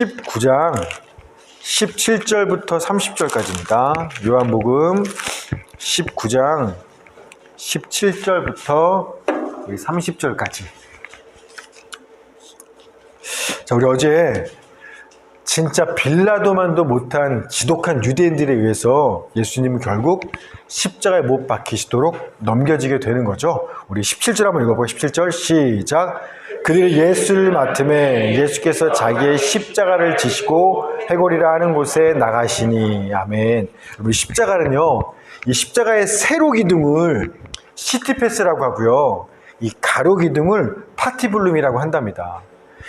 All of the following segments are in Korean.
19장 17절부터 30절까지입니다. 요한복음 19장 17절부터 30절까지. 자, 우리 어제 진짜 빌라도만도 못한 지독한 유대인들에 의해서 예수님은 결국 십자가에 못 박히시도록 넘겨지게 되는 거죠. 우리 17절 한번 읽어보고 17절 시작. 그들이 예수를 맡음에 예수께서 자기의 십자가를 지시고 해골이라 하는 곳에 나가시니. 아멘. 우리 십자가는요, 이 십자가의 세로 기둥을 시티패스라고 하고요, 이 가로 기둥을 파티블룸이라고 한답니다.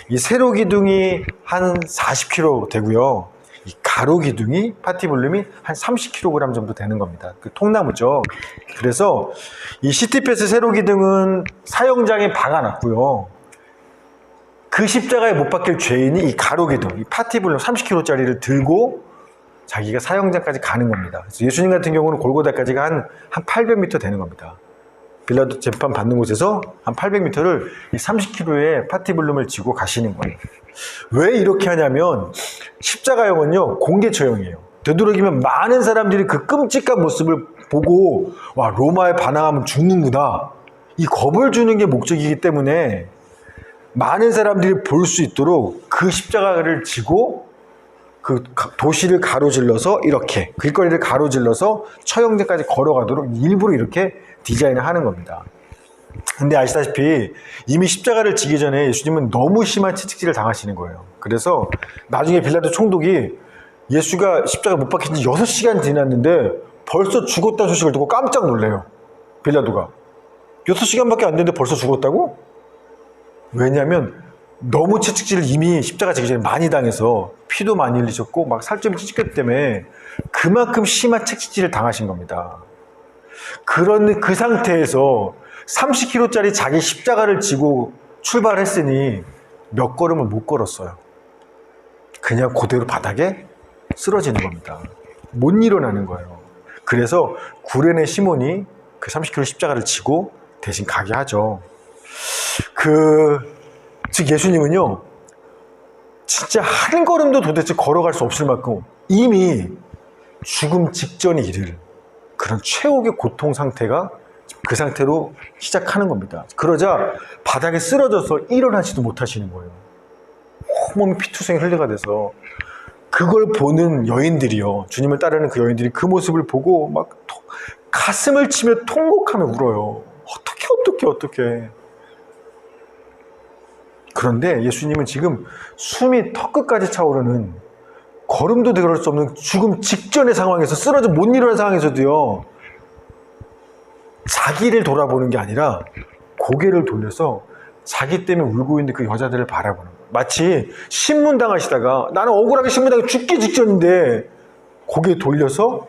이 세로 기둥이 한 40kg 되고요, 이 가로 기둥이 파티블룸이 한 30kg 정도 되는 겁니다. 그 통나무죠. 그래서 이 시티패스 세로 기둥은 사형장에 박아놨고요, 그 십자가에 못 박힐 죄인이 이 가로 기둥, 이 파티블룸 30kg짜리를 들고 자기가 사형장까지 가는 겁니다. 그래서 예수님 같은 경우는 골고다까지가 한 800m 되는 겁니다. 빌라도 재판 받는 곳에서 한 800m를 이 30kg의 파티블룸을 지고 가시는 거예요. 왜 이렇게 하냐면 십자가형은요, 공개 처형이에요. 되도록이면 많은 사람들이 그 끔찍한 모습을 보고 와, 로마에 반항하면 죽는구나, 이 겁을 주는 게 목적이기 때문에 많은 사람들이 볼 수 있도록 그 십자가를 지고 그 도시를 가로질러서 이렇게 길거리를 가로질러서 처형대까지 걸어가도록 일부러 이렇게 디자인을 하는 겁니다. 근데 아시다시피 이미 십자가를 지기 전에 예수님은 너무 심한 채찍질을 당하시는 거예요. 그래서 나중에 빌라도 총독이 예수가 십자가 못 박힌 지 6시간 지났는데 벌써 죽었다는 소식을 듣고 깜짝 놀래요. 빌라도가 6시간밖에 안 됐는데 벌써 죽었다고? 왜냐하면 너무 채찍질을 이미 십자가 지기 전에 많이 당해서 피도 많이 흘리셨고 막 살점이 찢겼기 때문에 그만큼 심한 채찍질을 당하신 겁니다. 그런 그 상태에서 30kg짜리 자기 십자가를 지고 출발했으니 몇 걸음을 못 걸었어요. 그냥 그대로 바닥에 쓰러지는 겁니다. 못 일어나는 거예요. 그래서 구레네 시몬이 그 30kg 십자가를 지고 대신 가게 하죠. 즉 예수님은요, 진짜 한 걸음도 도대체 걸어갈 수 없을 만큼 이미 죽음 직전에 이를 그런 최악의 고통 상태가 그 상태로 시작하는 겁니다. 그러자 바닥에 쓰러져서 일어나지도 못하시는 거예요. 온몸이 피투성이 흘려가 돼서 그걸 보는 여인들이요, 주님을 따르는 그 여인들이 그 모습을 보고 막 가슴을 치며 통곡하며 울어요. 어떻게. 그런데 예수님은 지금 숨이 턱끝까지 차오르는, 걸음도 걸을 수 없는 죽음 직전의 상황에서, 쓰러져 못 일어난 상황에서도요, 자기를 돌아보는 게 아니라 고개를 돌려서 자기 때문에 울고 있는 그 여자들을 바라보는 거예요. 마치 신문당하시다가 나는 억울하게 신문당해 죽기 직전인데 고개 돌려서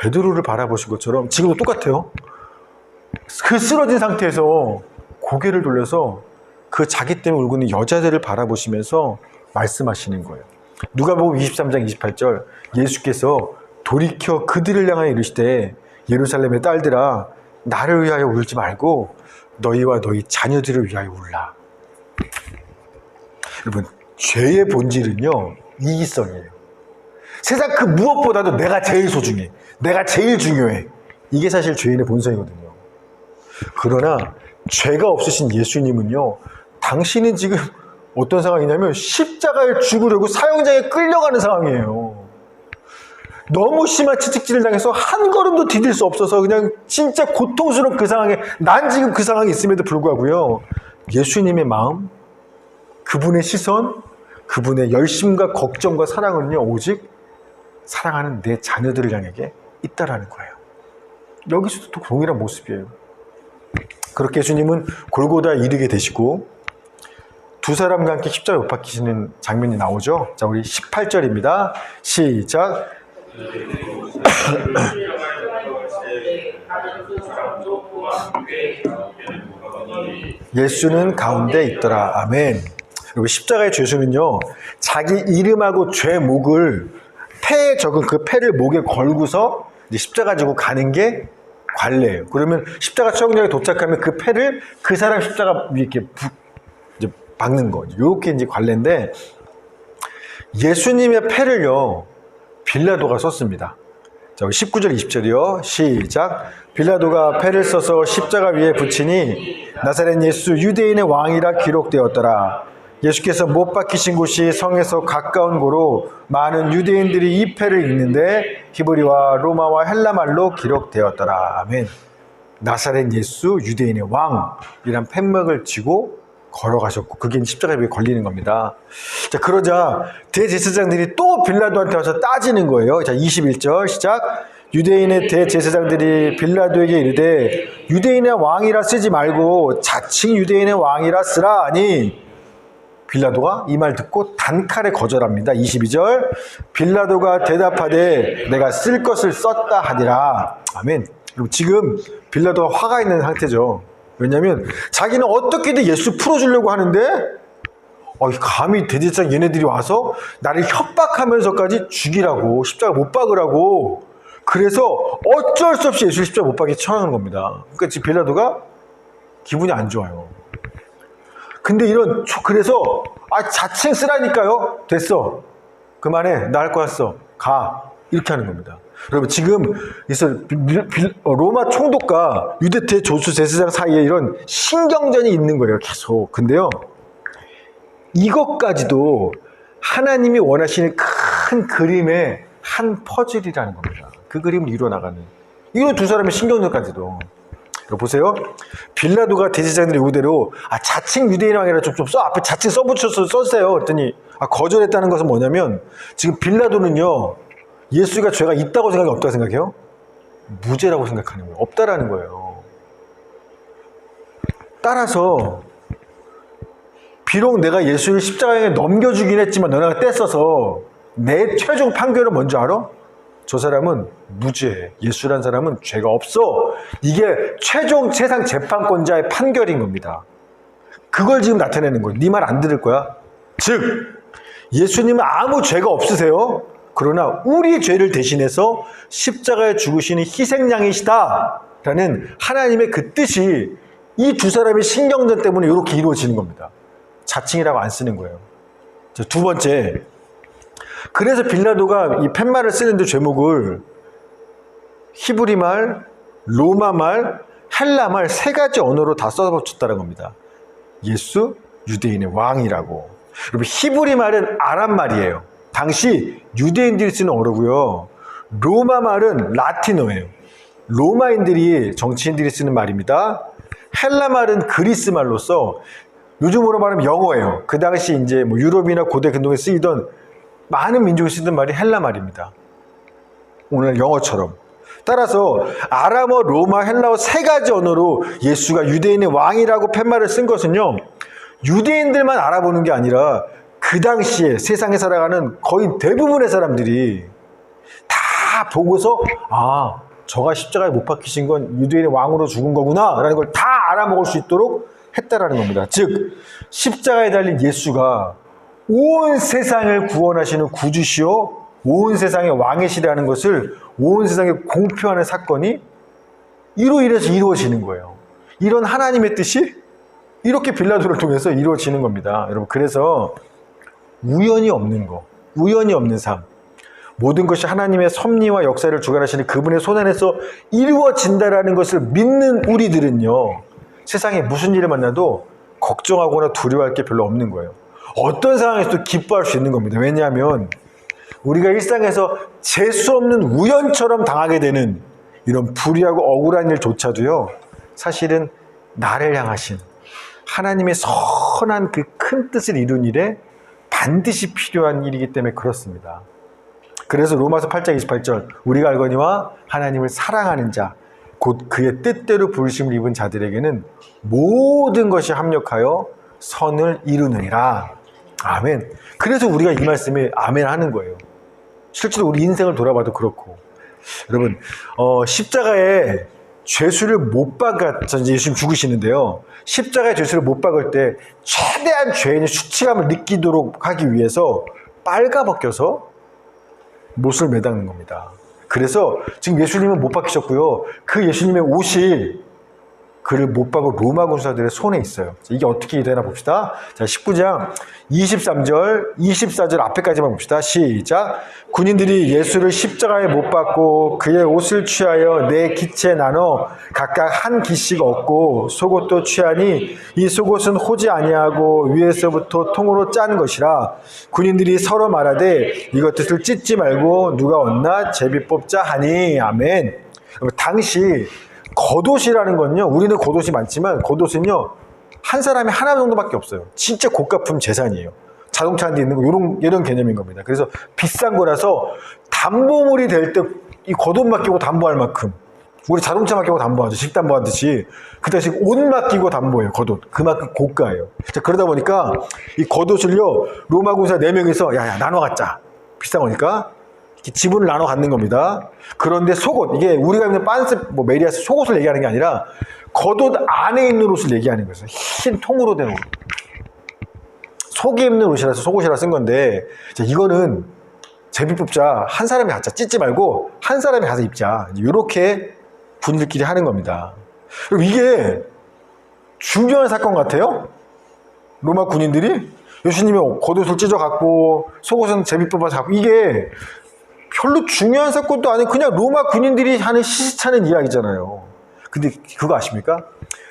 베드로를 바라보신 것처럼 지금도 똑같아요. 그 쓰러진 상태에서 고개를 돌려서 그 자기 때문에 울고 있는 여자들을 바라보시면서 말씀하시는 거예요. 누가복음 23장 28절, 예수께서 돌이켜 그들을 향하여 이르시되 예루살렘의 딸들아, 나를 위하여 울지 말고 너희와 너희 자녀들을 위하여 울라. 여러분, 죄의 본질은요, 이기성이에요. 세상 그 무엇보다도 내가 제일 소중해, 내가 제일 중요해. 이게 사실 죄인의 본성이거든요. 그러나 죄가 없으신 예수님은요, 당신은 지금 어떤 상황이냐면 십자가에 죽으려고 사형장에 끌려가는 상황이에요. 너무 심한 채찍질을 당해서 한 걸음도 디딜 수 없어서 그냥 진짜 고통스러운 그 상황에, 난 지금 그 상황에 있음에도 불구하고요, 예수님의 마음, 그분의 시선, 그분의 열심과 걱정과 사랑은요, 오직 사랑하는 내 자녀들을 향해 있다라는 거예요. 여기서도 또 동일한 모습이에요. 그렇게 예수님은 골고다에 이르게 되시고 두 사람과 함께 십자가에 못 박히시는 장면이 나오죠. 자, 우리 18절입니다. 시작. 예수는 가운데 있더라. 아멘. 그리고 십자가의 죄수는요, 자기 이름하고 죄목을 패에 적은 그 패를 목에 걸고서 이제 십자가 지고 가는 게 관례예요. 그러면 십자가 처형장에 도착하면 그 패를 그 사람 십자가 위에 이렇게 이제 박는 거죠. 이렇게 이제 관례인데, 예수님의 패를요, 빌라도가 썼습니다. 자, 19절 20절이요. 시작. 빌라도가 패를 써서 십자가 위에 붙이니 나사렛 예수 유대인의 왕이라 기록되었더라. 예수께서 못 박히신 곳이 성에서 가까운 고로 많은 유대인들이 이 패를 읽는데 히브리와 로마와 헬라말로 기록되었더라. 아멘. 나사렛 예수 유대인의 왕이란 팻막을 쥐고 걸어가셨고 그게 십자가 위에 걸리는 겁니다. 자, 그러자 대제사장들이 또 빌라도한테 와서 따지는 거예요. 자, 21절 시작. 유대인의 대제사장들이 빌라도에게 이르되 유대인의 왕이라 쓰지 말고 자칭 유대인의 왕이라 쓰라 하니 빌라도가 이 말 듣고 단칼에 거절합니다. 22절. 빌라도가 대답하되 내가 쓸 것을 썼다 하니라. 아멘. 그리고 지금 빌라도가 화가 있는 상태죠. 왜냐하면 자기는 어떻게든 예수 풀어주려고 하는데 감히 대제사장 얘네들이 와서 나를 협박하면서까지 죽이라고 십자가 못 박으라고 그래서 어쩔 수 없이 예수를 십자가 못 박게 처하는 겁니다. 그러니까 지금 빌라도가 기분이 안 좋아요. 근데 그래서 자칭 쓰라니까요. 됐어. 그만해. 나 할 거 했어. 가. 이렇게 하는 겁니다. 여러분 지금 로마 총독과 유대 대조수 제사장 사이에 이런 신경전이 있는 거예요. 계속. 근데요. 이것까지도 하나님이 원하시는 큰 그림의 한 퍼즐이라는 겁니다. 그 그림을 이루어나가는. 이런 두 사람의 신경전까지도. 보세요. 빌라도가 대제사장들의 요구대로 자칭 유대인 왕이라 좀 써. 앞에 자칭 써붙여서 써주세요. 그랬더니 거절했다는 것은 뭐냐면 지금 빌라도는요. 예수가 죄가 있다고 생각해 없다고 생각해요? 무죄라고 생각하는 거예요. 없다라는 거예요. 따라서 비록 내가 예수를 십자가에 넘겨주긴 했지만 너네가 떼써서 내 최종 판결은 뭔지 알아? 저 사람은 무죄. 예수란 사람은 죄가 없어. 이게 최종 세상 재판권자의 판결인 겁니다. 그걸 지금 나타내는 거예요. 네 말 안 들을 거야. 즉 예수님은 아무 죄가 없으세요. 그러나 우리 죄를 대신해서 십자가에 죽으시는 희생양이시다라는 하나님의 그 뜻이 이 두 사람의 신경전 때문에 이렇게 이루어지는 겁니다. 자칭이라고 안 쓰는 거예요. 두 번째, 그래서 빌라도가 이 팻말을 쓰는데 제목을 히브리말, 로마말, 헬라말 세 가지 언어로 다 써붙였다는 겁니다. 예수, 유대인의 왕이라고. 여러분 히브리말은 아람말이에요. 당시 유대인들이 쓰는 언어고요. 로마말은 라틴어예요. 로마인들이 정치인들이 쓰는 말입니다. 헬라말은 그리스말로서 요즘으로 말하면 영어예요. 그 당시 이제 유럽이나 고대 근동에 쓰이던 많은 민족이 쓰던 말이 헬라말입니다. 오늘 영어처럼. 따라서 아람어, 로마, 헬라어 세 가지 언어로 예수가 유대인의 왕이라고 팻말을 쓴 것은요. 유대인들만 알아보는 게 아니라 그 당시에 세상에 살아가는 거의 대부분의 사람들이 다 보고서 저가 십자가에 못 박히신 건 유대인의 왕으로 죽은 거구나 라는 걸 다 알아먹을 수 있도록 했다라는 겁니다. 즉 십자가에 달린 예수가 온 세상을 구원하시는 구주시요 온 세상의 왕이시라는 것을 온 세상에 공표하는 사건이 이로 인해서 이루어지는 거예요. 이런 하나님의 뜻이 이렇게 빌라도를 통해서 이루어지는 겁니다. 여러분 그래서 우연이 없는 거, 우연이 없는 삶, 모든 것이 하나님의 섭리와 역사를 주관하시는 그분의 손 안에서 이루어진다라는 것을 믿는 우리들은요, 세상에 무슨 일을 만나도 걱정하거나 두려워할 게 별로 없는 거예요. 어떤 상황에서도 기뻐할 수 있는 겁니다. 왜냐하면 우리가 일상에서 재수 없는 우연처럼 당하게 되는 이런 불의하고 억울한 일조차도요, 사실은 나를 향하신 하나님의 선한 그 큰 뜻을 이룬 일에 반드시 필요한 일이기 때문에 그렇습니다. 그래서 로마서 8장 28절 우리가 알거니와 하나님을 사랑하는 자 곧 그의 뜻대로 부르심을 입은 자들에게는 모든 것이 합력하여 선을 이루느니라. 아멘. 그래서 우리가 이 말씀에 아멘 하는 거예요. 실제로 우리 인생을 돌아봐도 그렇고. 여러분 십자가에 죄수를 못 박았죠. 예수님 죽으시는데요. 십자가에 죄수를 못 박을 때 최대한 죄인의 수치감을 느끼도록 하기 위해서 빨가벗겨서 못을 매다는 겁니다. 그래서 지금 예수님은 못 박히셨고요. 그 예수님의 옷이 그를 못 박은 로마 군사들의 손에 있어요. 이게 어떻게 되나 봅시다. 자, 19장 23절, 24절 앞에까지만 봅시다. 시작. 군인들이 예수를 십자가에 못 박고 그의 옷을 취하여 네 기체에 나눠 각각 한 기씩 얻고 속옷도 취하니 이 속옷은 호지 아니하고 위에서부터 통으로 짠 것이라. 군인들이 서로 말하되 이것들을 찢지 말고 누가 얻나 제비 뽑자 하니. 아멘. 당시 겉옷이라는 건요, 우리는 겉옷이 많지만 겉옷은요 한 사람이 하나 정도밖에 없어요. 진짜 고가품 재산이에요. 자동차 한 대 있는 거 이런 개념인 겁니다. 그래서 비싼 거라서 담보물이 될 때 이 겉옷 맡기고 담보할 만큼, 우리 자동차 맡기고 담보하죠. 집 담보하듯이 그 당시 옷 맡기고 담보해요. 겉옷 그만큼 고가예요. 자, 그러다 보니까 이 겉옷을요 로마 군사 4명이서 야야 나눠 갖자. 비싼 거니까 지분을 나눠 갖는 겁니다. 그런데 속옷, 이게 우리가 입는 빤스, 메리아스 속옷을 얘기하는 게 아니라 겉옷 안에 입는 옷을 얘기하는 거예요. 흰 통으로 된 옷. 속에 입는 옷이라서 속옷이라 쓴 건데, 자, 이거는 제비 뽑자. 한 사람이 갖자. 찢지 말고 한 사람이 가서 입자. 이렇게 군인들끼리 하는 겁니다. 그리고 이게 중요한 사건 같아요. 로마 군인들이 예수님이 겉옷을 찢어갖고 속옷은 제비 뽑아서 갖고, 이게 별로 중요한 사건도 아니고 그냥 로마 군인들이 하는 시시찮은 이야기잖아요. 근데 그거 아십니까?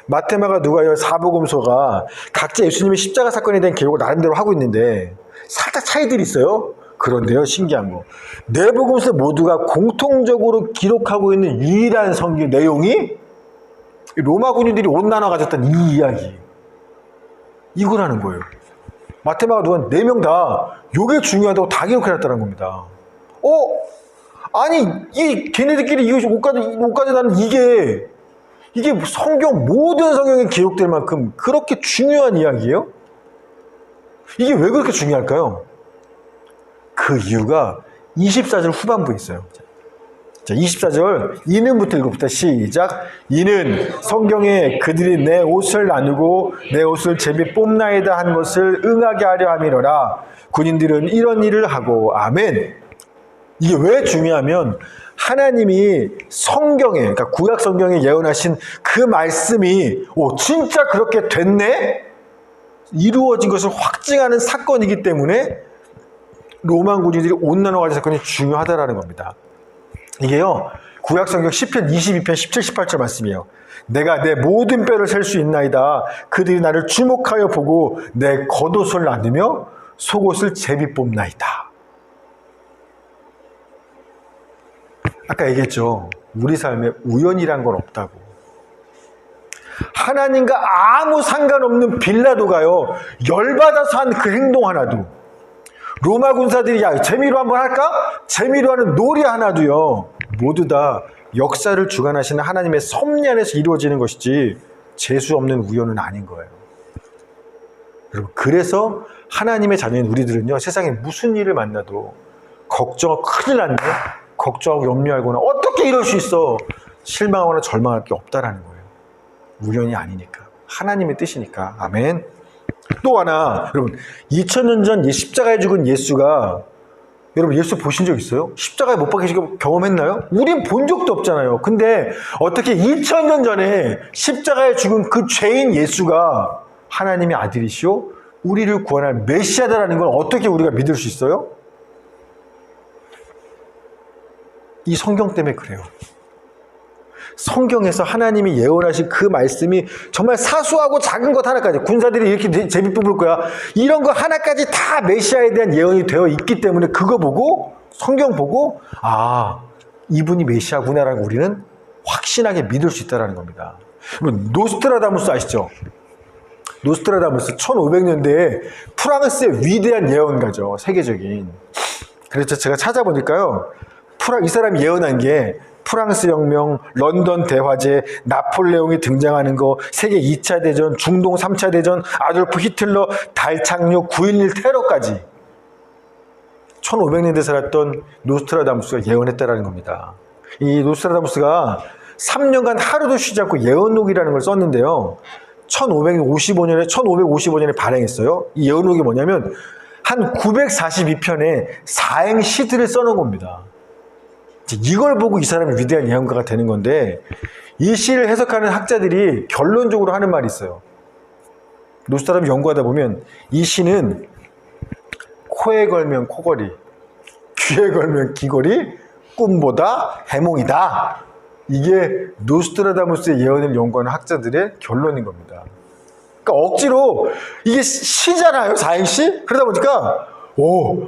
마태, 마가, 누가요 사복음서가 각자 예수님의 십자가 사건에 대한 기록을 나름대로 하고 있는데 살짝 차이들이 있어요. 그런데요, 신기한 거, 네 복음서 모두가 공통적으로 기록하고 있는 유일한 성경 내용이 로마 군인들이 옷 나눠 가졌던 이 이야기, 이거라는 거예요. 마태, 마가, 누가 4명 다 이게 중요하다고 다 기록해놨다는 겁니다. 아니, 걔네들끼리 이것이 옷 가져다는 이게 성경, 모든 성경에 기록될 만큼 그렇게 중요한 이야기예요? 이게 왜 그렇게 중요할까요? 그 이유가 24절 후반부에 있어요. 자, 24절, 이는부터 읽어봅시다. 시작. 이는 성경에 그들이 내 옷을 나누고 내 옷을 제비 뽑나이다 한 것을 응하게 하려 함이로라. 군인들은 이런 일을 하고. 아멘. 이게 왜 중요하면 하나님이 성경에, 그러니까 구약 성경에 예언하신 그 말씀이 진짜 그렇게 됐네? 이루어진 것을 확증하는 사건이기 때문에 로마 군인들이 옷 나눠 가진 사건이 중요하다라는 겁니다. 이게요, 구약 성경 시편 22편 17, 18절 말씀이에요. 내가 내 모든 뼈를 셀 수 있나이다. 그들이 나를 주목하여 보고 내 겉옷을 나누며 속옷을 제비 뽑나이다. 아까 얘기했죠. 우리 삶에 우연이란 건 없다고. 하나님과 아무 상관없는 빌라도가요, 열받아서 한 그 행동 하나도, 로마 군사들이 재미로 한번 할까? 재미로 하는 놀이 하나도요, 모두 다 역사를 주관하시는 하나님의 섭리 안에서 이루어지는 것이지 재수 없는 우연은 아닌 거예요. 여러분, 그래서 하나님의 자녀인 우리들은요, 세상에 무슨 일을 만나도 걱정, 큰일 났네, 걱정하고 염려하거나 어떻게 이럴 수 있어, 실망하거나 절망할 게 없다라는 거예요. 우연이 아니니까, 하나님의 뜻이니까. 아멘. 또 하나, 여러분, 2000년 전 십자가에 죽은 예수가, 여러분 예수 보신 적 있어요? 십자가에 못 박히시고 경험했나요? 우린 본 적도 없잖아요. 근데 어떻게 2000년 전에 십자가에 죽은 그 죄인 예수가 하나님의 아들이시오, 우리를 구원할 메시아다라는 걸 어떻게 우리가 믿을 수 있어요? 이 성경 때문에 그래요. 성경에서 하나님이 예언하신 그 말씀이 정말 사소하고 작은 것 하나까지, 군사들이 이렇게 제비 뽑을 거야, 이런 거 하나까지 다 메시아에 대한 예언이 되어 있기 때문에 그거 보고, 성경 보고, 이분이 메시아구나라는 걸 우리는 확신하게 믿을 수 있다는 겁니다. 노스트라다무스 아시죠? 노스트라다무스 1500년대에 프랑스의 위대한 예언가죠. 세계적인. 그래서 제가 찾아보니까요, 이 사람이 예언한 게 프랑스 혁명, 런던 대화재, 나폴레옹이 등장하는 거, 세계 2차 대전, 중동 3차 대전, 아돌프 히틀러, 달 착륙, 9.11 테러까지 1500년대 살았던 노스트라다무스가 예언했다라는 겁니다. 이 노스트라다무스가 3년간 하루도 쉬지 않고 예언록이라는 걸 썼는데요. 1555년에 발행했어요. 이 예언록이 뭐냐면 한 942편의 사행시들을 써놓은 겁니다. 이걸 보고 이 사람이 위대한 예언가가 되는 건데, 이 시를 해석하는 학자들이 결론적으로 하는 말이 있어요. 노스트라다무스 연구하다 보면 이 시는 코에 걸면 코걸이, 귀에 걸면 귀걸이, 꿈보다 해몽이다. 이게 노스트라다무스의 예언을 연구하는 학자들의 결론인 겁니다. 그러니까 억지로, 이게 시잖아요, 사행시? 그러다 보니까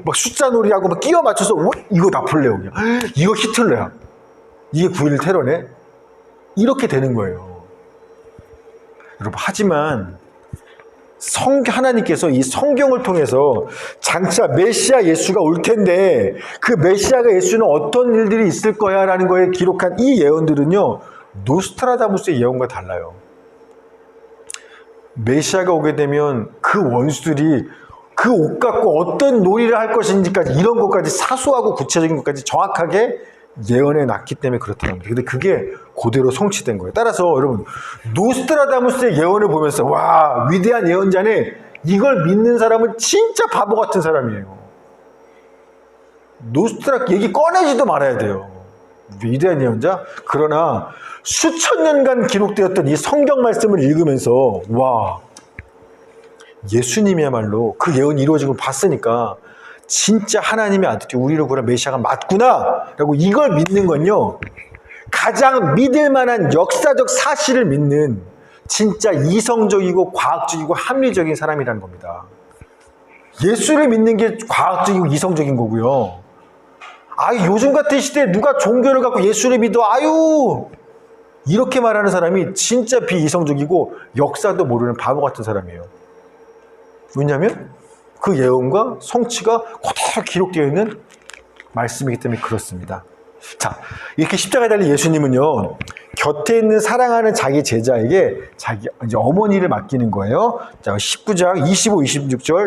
막 숫자 놀이하고 막 끼워 맞춰서 이거 나폴레옹이야, 이거 히틀러야, 이게 9.11 테러네, 이렇게 되는 거예요. 여러분, 하지만 하나님께서 이 성경을 통해서 장차 메시아 예수가 올 텐데 그 메시아가 예수는 어떤 일들이 있을 거야 라는 거에 기록한 이 예언들은요, 노스트라다무스의 예언과 달라요. 메시아가 오게 되면 그 원수들이 그 옷 갖고 어떤 놀이를 할 것인지까지, 이런 것까지 사소하고 구체적인 것까지 정확하게 예언해 놨기 때문에 그렇다는 겁니다. 근데 그게 그대로 성취된 거예요. 따라서 여러분, 노스트라다무스의 예언을 보면서 와, 위대한 예언자네, 이걸 믿는 사람은 진짜 바보 같은 사람이에요. 얘기 꺼내지도 말아야 돼요. 위대한 예언자? 그러나 수천 년간 기록되었던 이 성경 말씀을 읽으면서 와, 예수님이야말로 그 예언이 이루어진 걸 봤으니까 진짜 하나님의 아들이 우리를 구원한 메시아가 맞구나 라고 이걸 믿는 건요, 가장 믿을 만한 역사적 사실을 믿는 진짜 이성적이고 과학적이고 합리적인 사람이라는 겁니다. 예수를 믿는 게 과학적이고 이성적인 거고요. 요즘 같은 시대에 누가 종교를 갖고 예수를 믿어, 이렇게 말하는 사람이 진짜 비이성적이고 역사도 모르는 바보 같은 사람이에요. 왜냐하면 그 예언과 성취가 그대로 기록되어 있는 말씀이기 때문에 그렇습니다. 자, 이렇게 십자가에 달린 예수님은요, 곁에 있는 사랑하는 자기 제자에게 자기 이제 어머니를 맡기는 거예요. 자, 19장 25, 26절,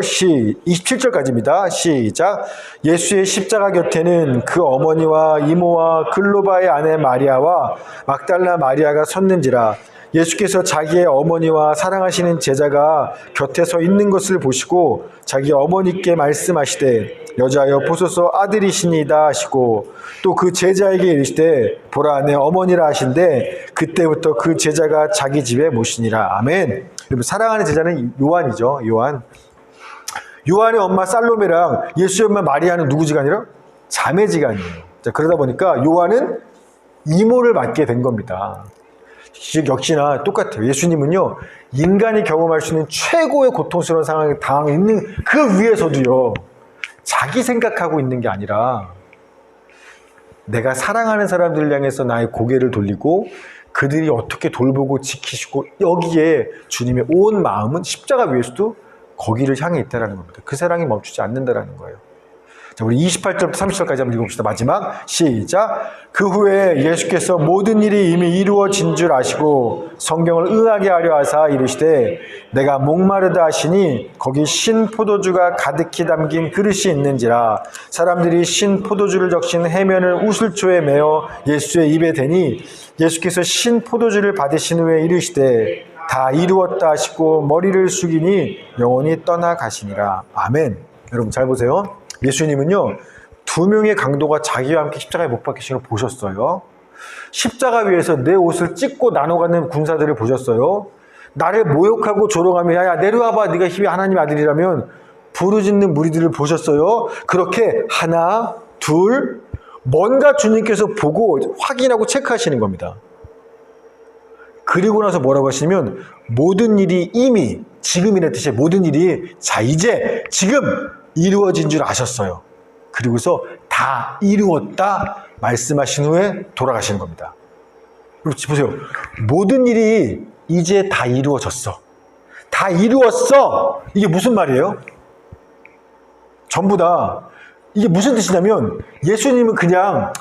27절까지입니다. 시작. 예수의 십자가 곁에는 그 어머니와 이모와 글로바의 아내 마리아와 막달라 마리아가 섰는지라. 예수께서 자기의 어머니와 사랑하시는 제자가 곁에 서 있는 것을 보시고 자기 어머니께 말씀하시되 여자여 보소서 아들이시니이다 하시고 또 그 제자에게 이르시되 보라 내 어머니라 하신데 그때부터 그 제자가 자기 집에 모시니라. 아멘. 여러분, 사랑하는 제자는 요한이죠. 요한의 엄마 살로메랑 예수의 엄마 마리아는 누구지간이라? 자매지간이에요. 자, 그러다 보니까 요한은 이모를 맡게 된 겁니다. 역시나 똑같아요. 예수님은요, 인간이 경험할 수 있는 최고의 고통스러운 상황에 당하고 있는 그 위에서도요, 자기 생각하고 있는 게 아니라 내가 사랑하는 사람들을 향해서 나의 고개를 돌리고 그들이 어떻게 돌보고 지키시고, 여기에 주님의 온 마음은 십자가 위에서도 거기를 향해 있다는 겁니다. 그 사랑이 멈추지 않는다는 거예요. 자, 우리 28절부터 30절까지 한번 읽어봅시다. 마지막 시작. 그 후에 예수께서 모든 일이 이미 이루어진 줄 아시고 성경을 응하게 하려 하사 이르시되 내가 목마르다 하시니 거기 신 포도주가 가득히 담긴 그릇이 있는지라. 사람들이 신 포도주를 적신 해면을 우슬초에 메어 예수의 입에 대니 예수께서 신 포도주를 받으신 후에 이르시되 다 이루었다 하시고 머리를 숙이니 영원히 떠나가시니라. 아멘. 여러분 잘 보세요. 예수님은요, 두 명의 강도가 자기와 함께 십자가에 못 박히시는 걸 보셨어요. 십자가 위에서 내 옷을 찢고 나눠가는 군사들을 보셨어요. 나를 모욕하고 조롱하며 야 내려와봐, 네가 힘이 하나님의 아들이라면 부르짖는 무리들을 보셨어요. 그렇게 하나, 둘, 뭔가 주님께서 보고 확인하고 체크하시는 겁니다. 그리고 나서 뭐라고 하시냐면 모든 일이 이미, 지금이라는 뜻이에요. 모든 일이 자 이제 지금 이루어진 줄 아셨어요. 그리고서 다 이루었다 말씀하신 후에 돌아가시는 겁니다. 그리고 보세요. 모든 일이 이제 다 이루어졌어. 다 이루었어. 이게 무슨 말이에요? 전부 다. 이게 무슨 뜻이냐면 예수님은 그냥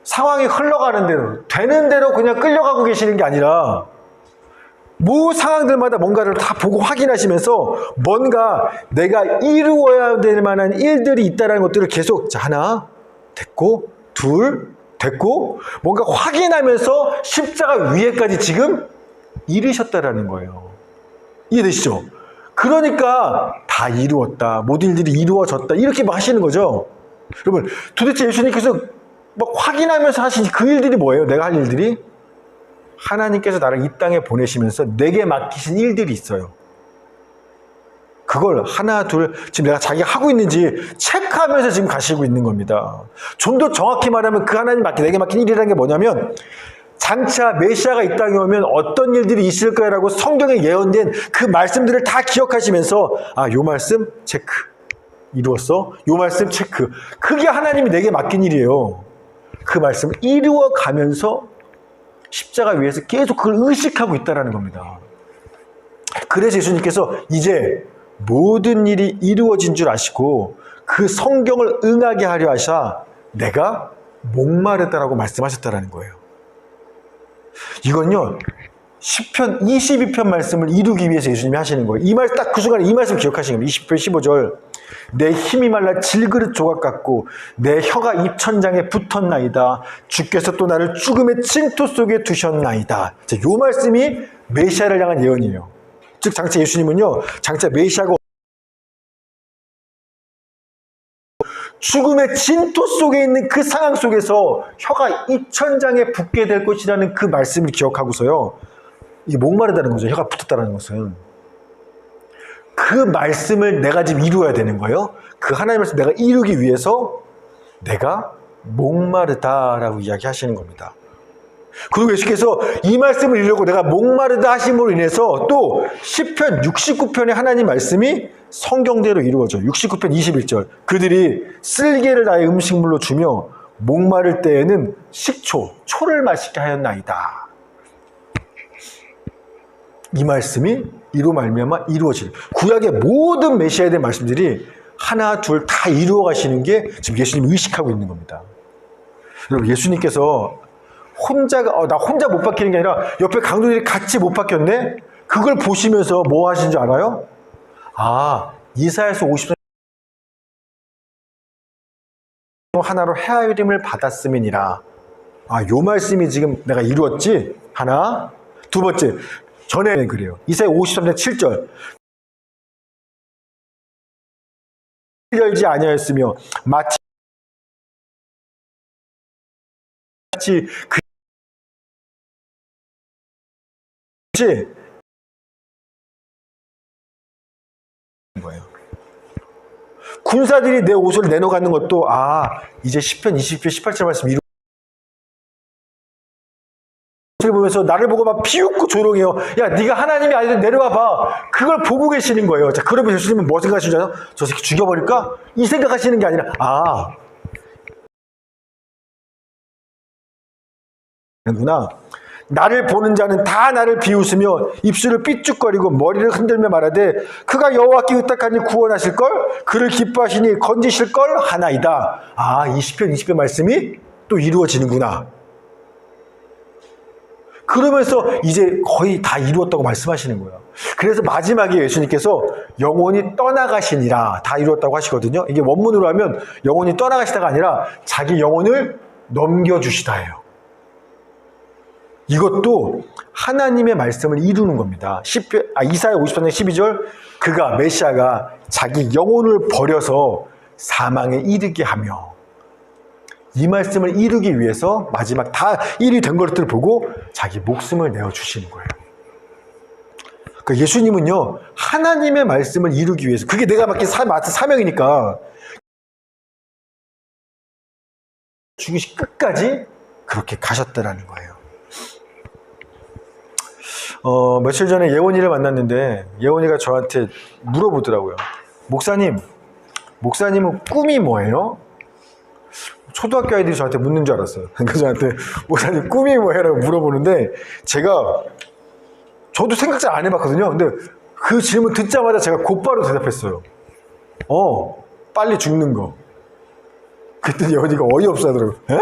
상황이 흘러가는 대로, 되는 대로 그냥 끌려가고 계시는 게 아니라 모 상황들마다 뭔가를 다 보고 확인하시면서 뭔가 내가 이루어야 될 만한 일들이 있다는 것들을 계속 자, 하나 됐고, 둘 됐고, 뭔가 확인하면서 십자가 위에까지 지금 이르셨다라는 거예요. 이해되시죠? 그러니까 다 이루었다, 모든 일들이 이루어졌다, 이렇게 하시는 거죠. 여러분, 도대체 예수님께서 막 확인하면서 하신 그 일들이 뭐예요? 내가 할 일들이? 하나님께서 나를 이 땅에 보내시면서 내게 맡기신 일들이 있어요. 그걸 하나, 둘, 지금 내가 자기가 하고 있는지 체크하면서 지금 가시고 있는 겁니다. 좀 더 정확히 말하면 그 하나님 내게 맡긴 일이라는 게 뭐냐면, 장차 메시아가 이 땅에 오면 어떤 일들이 있을 거라고 성경에 예언된 그 말씀들을 다 기억하시면서, 아, 요 말씀 체크. 이루었어. 요 말씀 체크. 그게 하나님이 내게 맡긴 일이에요. 그 말씀을 이루어 가면서 십자가 위에서 계속 그걸 의식하고 있다는 겁니다. 그래서 예수님께서 이제 모든 일이 이루어진 줄 아시고 그 성경을 응하게 하려 하사 내가 목마르다라고 말씀하셨다는 거예요. 이건요, 시편 22편 말씀을 이루기 위해서 예수님이 하시는 거예요. 이 말, 딱 그 순간에 이 말씀 기억하시는 겁니다. 20편 15절. 내 힘이 말라 질그릇 조각 같고 내 혀가 입천장에 붙었나이다. 주께서 또 나를 죽음의 징토 속에 두셨나이다. 자, 요 말씀이 메시아를 향한 예언이에요. 즉 장차 예수님은요, 장차 메시아가 죽음의 진토 속에 있는 그 상황 속에서 혀가 입천장에 붙게 될 것이라는 그 말씀을 기억하고서요, 이게 목마르다는 거죠. 혀가 붙었다는 것은. 그 말씀을 내가 지금 이루어야 되는 거예요. 그 하나님의 말씀 내가 이루기 위해서 내가 목마르다라고 이야기하시는 겁니다. 그리고 예수께서 이 말씀을 이루려고 내가 목마르다 하심으로 인해서 또 시편 69편의 하나님 말씀이 성경대로 이루어져요. 69편 21절. 그들이 쓸개를 나의 음식물로 주며 목마를 때에는 식초, 초를 마시게 하였나이다. 이 말씀이 이로 말미암아 이루어질, 구약의 모든 메시아에 대한 말씀들이 하나 둘 다 이루어 가시는 게 지금 예수님이 의식하고 있는 겁니다. 여러분, 예수님께서 나 혼자 못 박히는 게 아니라 옆에 강도들이 같이 못 박혔네? 그걸 보시면서 뭐 하신 줄 알아요? 아, 이사야서 50장 하나로 헤아림을 받았음이니라. 아, 요 말씀이 지금 내가 이루었지? 하나. 두 번째, 전에 그래요. 이사야 53장 7절. 열지 아니하였으며 마치 그 거예요. 군사들이 내 옷을 내놓아가는 것도 이제 시편 20편 18절 말씀 이루 보면서 나를 보고 막 비웃고 조롱해요. 야, 네가 하나님이 아니든 내려와 봐. 그걸 보고 계시는 거예요. 자, 그러면 예수님은 뭐 생각하시는 줄 알아요? 저 새끼 죽여버릴까? 이 생각하시는 게 아니라 구나. 나를 보는 자는 다 나를 비웃으며 입술을 삐죽거리고 머리를 흔들며 말하되 그가 여호와께 의탁하니 구원하실걸? 그를 기뻐하시니 건지실걸? 하나이다. 이 시편 20편 말씀이 또 이루어지는구나. 그러면서 이제 거의 다 이루었다고 말씀하시는 거예요. 그래서 마지막에 예수님께서 영원히 떠나가시니라 다 이루었다고 하시거든요. 이게 원문으로 하면 영원히 떠나가시다가 아니라 자기 영혼을 넘겨주시다예요. 이것도 하나님의 말씀을 이루는 겁니다. 이사야 53장 12절, 그가 메시아가 자기 영혼을 버려서 사망에 이르게 하며, 이 말씀을 이루기 위해서 마지막 다 일이 된 것들을 보고 자기 목숨을 내어주시는 거예요. 그러니까 예수님은요, 하나님의 말씀을 이루기 위해서, 그게 내가 맡긴 사명이니까 죽으시 끝까지 그렇게 가셨다라는 거예요. 며칠 전에 예원이를 만났는데 예원이가 저한테 물어보더라고요. 목사님은 꿈이 뭐예요? 초등학교 아이들이 저한테 묻는 줄 알았어요. 그래서 저한테 목사님 꿈이 뭐예요? 라고 물어보는데 저도 생각 잘 안 해봤거든요. 근데 그 질문 듣자마자 제가 곧바로 대답했어요. 빨리 죽는 거. 그랬더니 예원이가 어이없어 하더라고요. 에?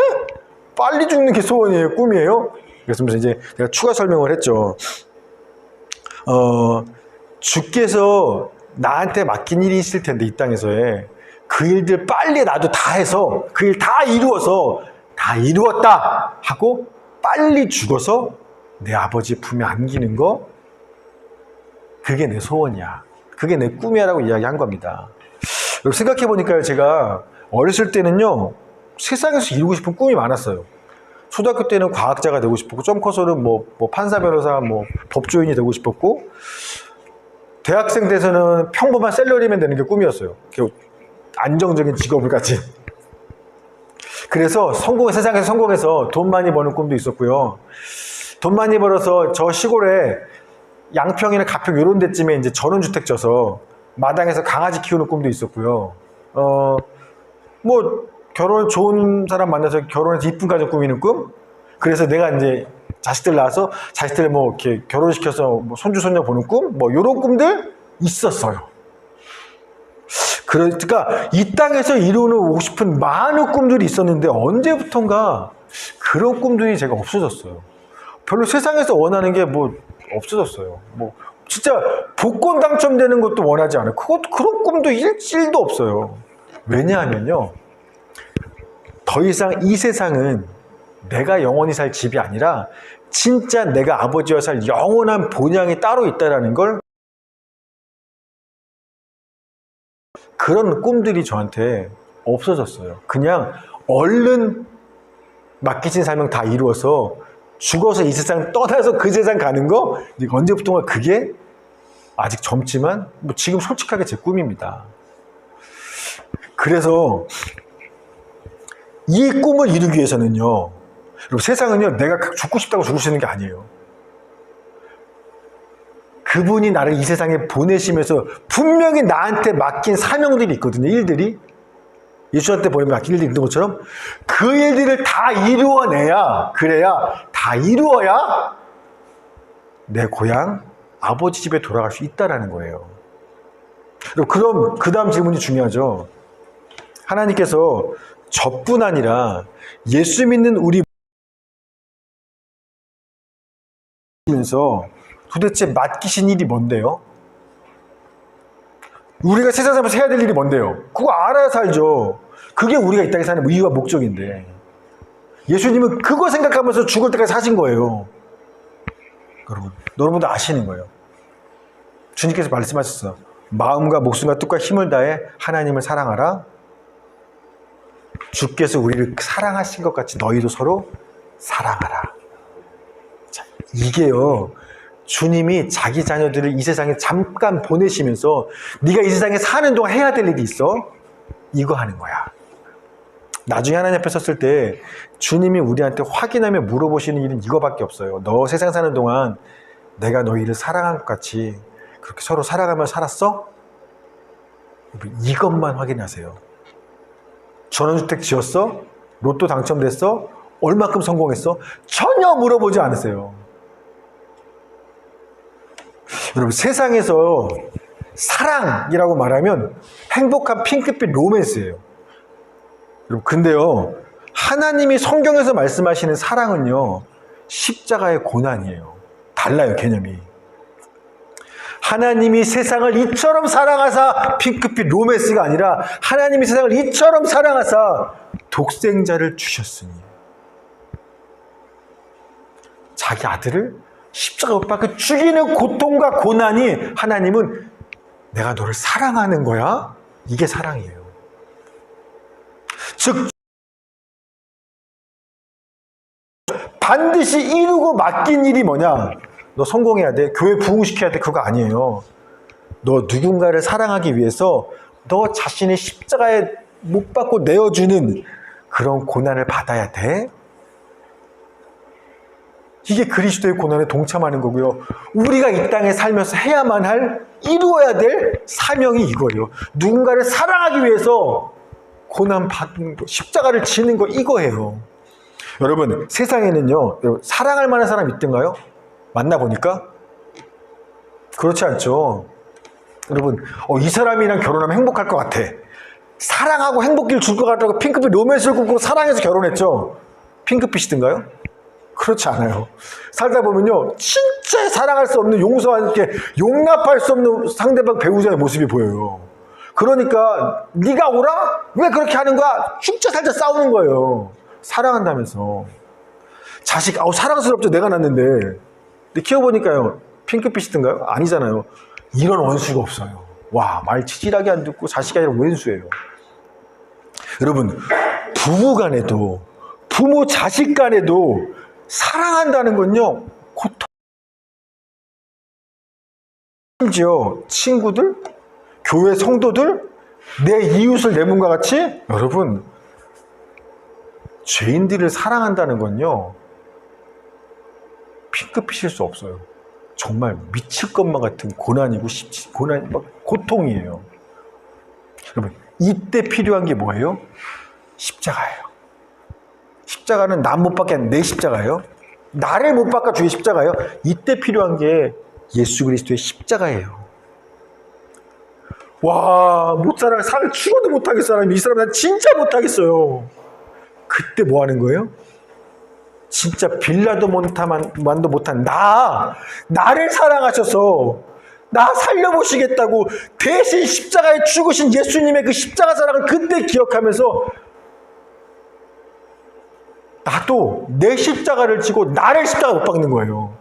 빨리 죽는 게 소원이에요? 꿈이에요? 그래서 이제 제가 추가 설명을 했죠. 주께서 나한테 맡긴 일이 있을 텐데, 이 땅에서의 그 일들 빨리 나도 다 해서 그 일 다 이루어서 다 이루었다 하고 빨리 죽어서 내 아버지 품에 안기는 거, 그게 내 소원이야. 그게 내 꿈이야 라고 이야기한 겁니다. 생각해보니까요, 제가 어렸을 때는요, 세상에서 이루고 싶은 꿈이 많았어요. 초등학교 때는 과학자가 되고 싶었고, 좀 커서는 뭐 판사, 변호사, 뭐 법조인이 되고 싶었고, 대학생 때서는 평범한 샐러리맨 되는 게 꿈이었어요. 안정적인 직업을 가진. 그래서 세상에서 성공해서 돈 많이 버는 꿈도 있었고요. 돈 많이 벌어서 저 시골에 양평이나 가평 이런 데쯤에 이제 전원주택 져서 마당에서 강아지 키우는 꿈도 있었고요. 뭐 좋은 사람 만나서 결혼해서 이쁜 가족 꾸미는 꿈? 그래서 내가 이제 자식들 낳아서 자식들 뭐 이렇게 결혼시켜서 뭐 손주 손녀 보는 꿈? 뭐 이런 꿈들 있었어요. 그러니까 이 땅에서 이루고 싶은 많은 꿈들이 있었는데 언제부턴가 그런 꿈들이 제가 없어졌어요. 별로 세상에서 원하는 게 뭐 없어졌어요. 뭐 진짜 복권 당첨되는 것도 원하지 않아요. 그런 꿈도 일도 없어요. 왜냐하면요, 더 이상 이 세상은 내가 영원히 살 집이 아니라 진짜 내가 아버지와 살 영원한 본향이 따로 있다는 걸, 그런 꿈들이 저한테 없어졌어요. 그냥 얼른 맡기신 사명 다 이루어서 죽어서 이 세상 떠나서 그 세상 가는 거, 언제부턴가 그게 아직 젊지만 뭐 지금 솔직하게 제 꿈입니다. 그래서 이 꿈을 이루기 위해서는요, 여러분, 세상은요 내가 죽고 싶다고 죽을 수 있는 게 아니에요. 그분이 나를 이 세상에 보내시면서 분명히 나한테 맡긴 사명들이 있거든요. 일들이 예수한테 보내면 맡긴 일들이 있는 것처럼 그 일들을 다 이루어내야, 그래야 다 이루어야 내 고향 아버지 집에 돌아갈 수 있다라는 거예요. 그럼 그 다음 질문이 중요하죠. 하나님께서 저뿐 아니라 예수 믿는 우리 면서 도대체 맡기신 일이 뭔데요? 우리가 세상 살면서 해야 될 일이 뭔데요? 그거 알아야 살죠. 그게 우리가 이 땅에 사는 이유와 목적인데, 예수님은 그거 생각하면서 죽을 때까지 사신 거예요. 여러분도 아시는 거예요. 주님께서 말씀하셨어. 마음과 목숨과 뜻과 힘을 다해 하나님을 사랑하라. 주께서 우리를 사랑하신 것 같이 너희도 서로 사랑하라. 자, 이게요, 주님이 자기 자녀들을 이 세상에 잠깐 보내시면서 네가 이 세상에 사는 동안 해야 될 일이 있어? 이거 하는 거야. 나중에 하나님 앞에 섰을 때 주님이 우리한테 확인하며 물어보시는 일은 이거밖에 없어요. 너 세상 사는 동안 내가 너희를 사랑한 것 같이 그렇게 서로 살아가며 살았어? 이것만 확인하세요. 전원주택 지었어? 로또 당첨됐어? 얼마큼 성공했어? 전혀 물어보지 않으세요. 여러분, 세상에서 사랑이라고 말하면 행복한 핑크빛 로맨스예요. 여러분, 근데요, 하나님이 성경에서 말씀하시는 사랑은요, 십자가의 고난이에요. 달라요, 개념이. 하나님이 세상을 이처럼 사랑하사 핑크빛 로맨스가 아니라 하나님이 세상을 이처럼 사랑하사 독생자를 주셨으니, 자기 아들을 십자가 못 박혀 죽이는 고통과 고난이 하나님은 내가 너를 사랑하는 거야? 이게 사랑이에요. 즉 반드시 이루고 맡긴 일이 뭐냐? 너 성공해야 돼. 교회 부흥시켜야 돼. 그거 아니에요. 너 누군가를 사랑하기 위해서 너 자신의 십자가에 못 박고 내어주는 그런 고난을 받아야 돼. 이게 그리스도의 고난에 동참하는 거고요. 우리가 이 땅에 살면서 해야만 할, 이루어야 될 사명이 이거예요. 누군가를 사랑하기 위해서 고난 받는 거, 십자가를 지는 거, 이거예요. 여러분, 세상에는요, 사랑할 만한 사람 있던가요? 만나보니까? 그렇지 않죠. 여러분, 이 사람이랑 결혼하면 행복할 것 같아. 사랑하고 행복기를 줄 것 같다고 핑크빛 로맨스를 꿈꾸고 사랑해서 결혼했죠. 핑크빛이던가요? 그렇지 않아요. 살다 보면요, 진짜 사랑할 수 없는, 용납할 수 없는 상대방 배우자의 모습이 보여요. 그러니까 네가 오라? 왜 그렇게 하는 거야? 죽자 살자 싸우는 거예요. 사랑한다면서. 자식, 사랑스럽죠. 내가 낳는데. 근데 키워보니까요, 핑크빛이던가요? 아니잖아요. 이런 원수가 없어요. 와, 말 치질하게 안 듣고 자식이 아니라 왼수예요. 여러분, 부부 간에도, 부모 자식 간에도 사랑한다는 건요, 고통. 심지어 친구들, 교회 성도들, 내 이웃을 내 몸과 같이, 여러분, 죄인들을 사랑한다는 건요, 핑크빛일 수 없어요. 정말 미칠 것만 같은 고난이고 고통이에요. 여러분, 이때 필요한 게 뭐예요? 십자가예요. 십자가는 남 못 박게 하는 내 십자가예요. 나를 못 박아 주의 십자가예요. 이때 필요한 게 예수 그리스도의 십자가예요. 와, 못 살아. 사람 죽어도 못하겠어. 이 사람 난 진짜 못하겠어요. 그때 뭐 하는 거예요? 진짜 빌라도 만도 못한 나를 사랑하셔서 나 살려보시겠다고 대신 십자가에 죽으신 예수님의 그 십자가 사랑을 그때 기억하면서 나도 내 십자가를 지고 나를 십자가 못 박는 거예요.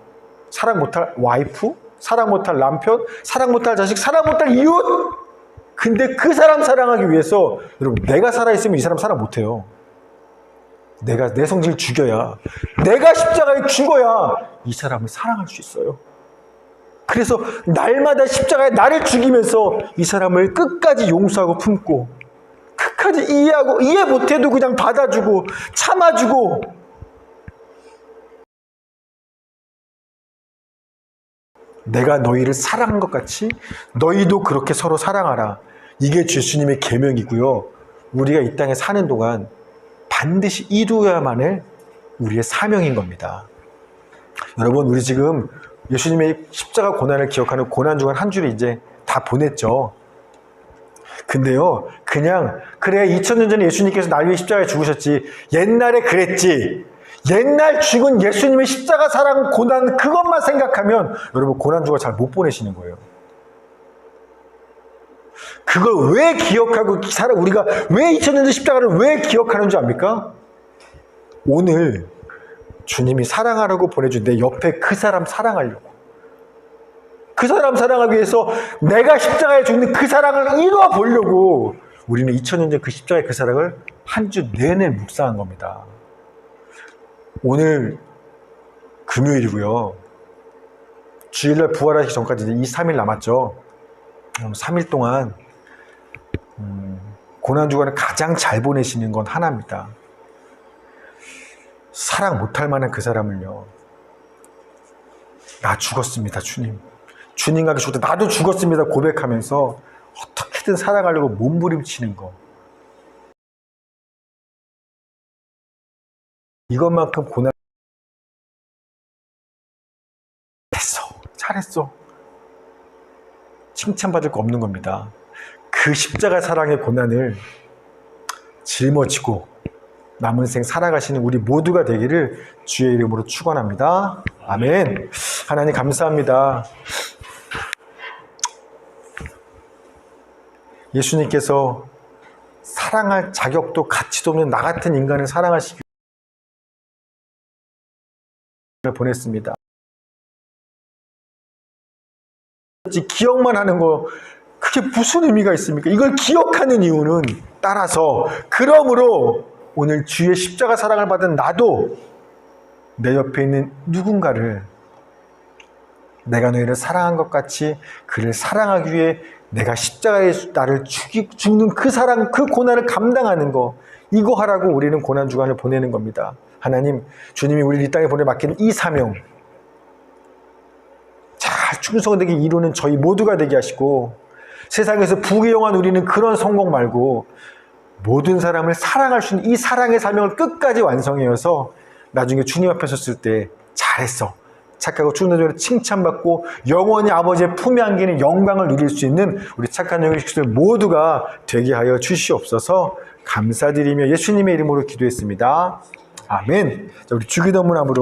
사랑 못할 와이프, 사랑 못할 남편, 사랑 못할 자식, 사랑 못할 이웃. 근데 그 사람 사랑하기 위해서 여러분, 내가 살아있으면 이 사람 사랑 못해요. 내가 내 성질을 죽여야, 내가 십자가에 죽어야 이 사람을 사랑할 수 있어요. 그래서 날마다 십자가에 나를 죽이면서 이 사람을 끝까지 용서하고 품고, 끝까지 이해하고, 이해 못해도 그냥 받아주고 참아주고, 내가 너희를 사랑한 것 같이 너희도 그렇게 서로 사랑하라. 이게 예수님의 계명이고요. 우리가 이 땅에 사는 동안 반드시 이루어야만 할 우리의 사명인 겁니다. 여러분, 우리 지금 예수님의 십자가 고난을 기억하는 고난주간 한 주를 이제 다 보냈죠. 근데요, 그냥 그래 2000년 전에 예수님께서 날 위해 십자가에 죽으셨지, 옛날에 그랬지, 옛날 죽은 예수님의 십자가 사랑 고난 그것만 생각하면 여러분 고난주간 잘 못 보내시는 거예요. 그걸 왜 기억하고 우리가 왜 2000년 전 십자가를 왜 기억하는 줄 압니까? 오늘 주님이 사랑하라고 보내준 내 옆에 그 사람 사랑하려고, 그 사람 사랑하기 위해서 내가 십자가에 죽는 그 사랑을 이루어 보려고 우리는 2000년 전 그 십자가의 그 사랑을 한 주 내내 묵상한 겁니다. 오늘 금요일이고요. 주일날 부활하기 전까지 이 3일 남았죠. 3일 동안 고난주간을 가장 잘 보내시는 건 하나입니다. 사랑 못할 만한 그 사람을요, 나 죽었습니다 주님, 주님 가기 좋다, 나도 죽었습니다 고백하면서 어떻게든 살아가려고 몸부림치는 거, 이것만큼 고난, 됐어, 잘했어, 칭찬받을 거 없는 겁니다. 그 십자가 사랑의 고난을 짊어지고 남은 생 살아가시는 우리 모두가 되기를 주의 이름으로 축원합니다. 아멘. 하나님 감사합니다. 예수님께서 사랑할 자격도 가치도 없는 나 같은 인간을 사랑하시기 위해 보냈습니다. 기억만 하는 거 그게 무슨 의미가 있습니까? 이걸 기억하는 이유는 따라서, 그러므로 오늘 주의 십자가 사랑을 받은 나도 내 옆에 있는 누군가를 내가 너희를 사랑한 것 같이 그를 사랑하기 위해 내가 십자가에 나를 죽는 그 사랑, 그 고난을 감당하는 거, 이거 하라고 우리는 고난주간을 보내는 겁니다. 하나님, 주님이 우리를 이 땅에 맡긴 이 사명 잘 충성되게 이루는 저희 모두가 되게 하시고, 세상에서 부귀영화한 우리는 그런 성공 말고 모든 사람을 사랑할 수 있는 이 사랑의 사명을 끝까지 완성해서 나중에 주님 앞에 섰을 때 잘했어, 착하고 주님으로 칭찬받고 영원히 아버지의 품에 안기는 영광을 누릴 수 있는 우리 착한 영의 식구들 모두가 되게 하여 주시옵소서. 감사드리며 예수님의 이름으로 기도했습니다. 아멘. 자, 우리 주기도문함으로